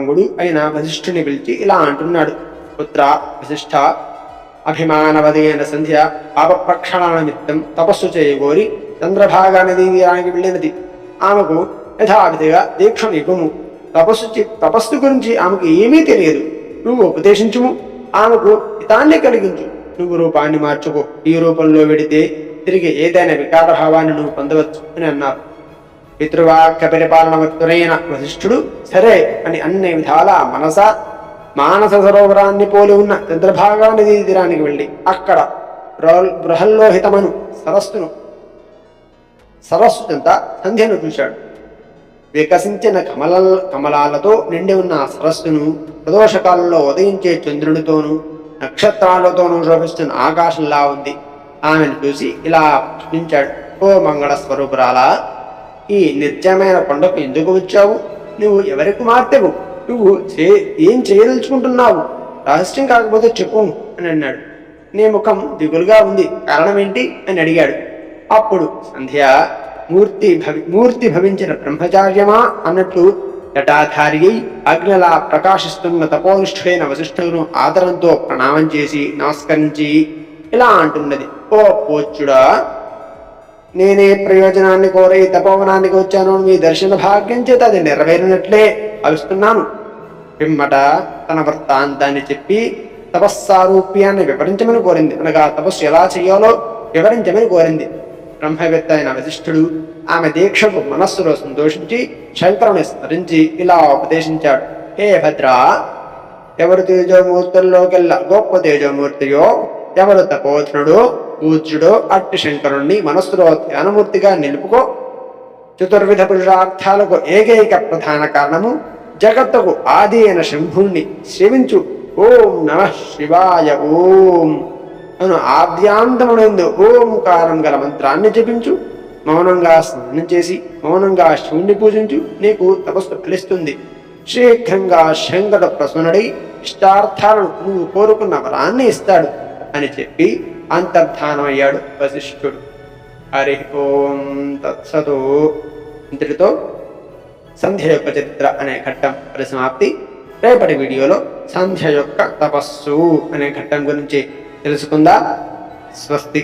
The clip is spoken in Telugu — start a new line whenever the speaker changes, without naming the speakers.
అంగుడు అయిన వశిష్ఠుని పిలిచి ఇలా అంటున్నాడు. పుత్ర వశిష్ఠ, అభిమానవదైన సంధ్య పాపప్రక్షాళన నిమిత్తం తపస్సు చేయగోరి చంద్రభాగా నదీ తీరానికి వెళ్ళినది. ఆమెకు యథావిధిగా దీక్షను ఇవ్వము. తపస్సు గురించి ఆమెకు ఏమీ తెలియదు. నువ్వు ఉపదేశించుము, ఆమెకు హితాన్ని కలిగించు. నువ్వు రూపాన్ని మార్చుకో. ఈ రూపంలో వెడితే తిరిగి ఏదైనా వికార భావాన్ని నువ్వు పొందవచ్చు అని అన్నారు. పితృవాక్య పరిపాలనవత్తురైన వశిష్ఠుడు సరే అని అన్ని విధాల మానస సరోవరాన్ని పోలి ఉన్న చంద్రభాగా నదీ తీరానికి వెళ్ళి అక్కడ బృహల్లోహితమను సరస్సు చెంత సంధ్యను చూశాడు. వికసించిన కమలాలతో నిండి ఉన్న సరస్సును ప్రదోషకాలంలో ఉదయించే చంద్రునితోనూ నక్షత్రాలతోనూ శోభిస్తున్న ఆకాశంలా ఉంది. ఆమెను చూసి ఇలా ప్రశ్నించాడు. ఓ మంగళ స్వరూపురాలా, ఈ నిర్జయమైన కొండకు ఎందుకు వచ్చావు? నువ్వు ఎవరి కుమార్తెవు? నువ్వు ఏం చేయదలుచుకుంటున్నావు? రహస్యం కాకపోతే చెప్పు అని అన్నాడు. నీ ముఖం దిగులుగా ఉంది, కారణం ఏంటి అని అడిగాడు. అప్పుడు సంధ్య మూర్తి భవించిన బ్రహ్మచార్యమా అన్నట్లు జటాధారి అయి అగ్నిలా ప్రకాశిస్తున్న తపోనిష్ఠుడైన వశిష్ఠులను ఆదరంతో ప్రణామం చేసి నమస్కరించి ఇలా అంటున్నది. ఓ పోచ్చుడా, నేనే ప్రయోజనాన్ని కోరి తపోవనానికి వచ్చాను. మీ దర్శన భాగ్యం చేత అది నెరవేరినట్లే భావిస్తున్నాను. పిమ్మట తన వృత్తాంతాన్ని చెప్పి తపస్సారూప్యాన్ని వివరించమని కోరింది. అనగా తపస్సు ఎలా చేయాలో వివరించమని కోరింది. బ్రహ్మవేత్త అయిన వశిష్ఠుడు ఆమె దీక్షకు మనస్సులో సంతోషించి శంకరుని స్మరించి ఇలా ఉపదేశించాడు. హే భద్ర, ఎవరు తేజోమూర్తుల్లోకెల్లా గొప్ప తేజోమూర్తియో, ఎవరు తపోధనుడో పూజ్యుడో అట్టి శంకరుణ్ణి మనస్సులో ధ్యానమూర్తిగా నిలుపుకో. చతుర్విధ పురుషార్థాలకు ఏకైక ప్రధాన కారణము జగత్తుకు ఆది అయిన శంభుణ్ణి సేవించు. ఓం నమః శివాయ ఓం అను ఆద్యాంతమునందు ఓంకారం గల మంత్రాన్ని జపించు. మౌనంగా స్నానం చేసి మౌనంగా శివుణ్ణి పూజించు. నీకు తపస్సు ఫలిస్తుంది. శీఘ్రంగా శంకరుడు ప్రసన్నుడై ఇష్టార్థాలను నువ్వు కోరుకున్న వరాన్ని ఇస్తాడు అని చెప్పి అంతర్ధానమయ్యాడు వశిష్ఠుడు. హరి ఓం తత్సతు. ఇంతటితో సంధ్య యొక్క చరిత్ర అనే ఘట్టం పరిసమాప్తి. రేపటి వీడియోలో సంధ్య యొక్క తపస్సు అనే ఘట్టం గురించి తెలుసుకుందాం. స్వస్తి.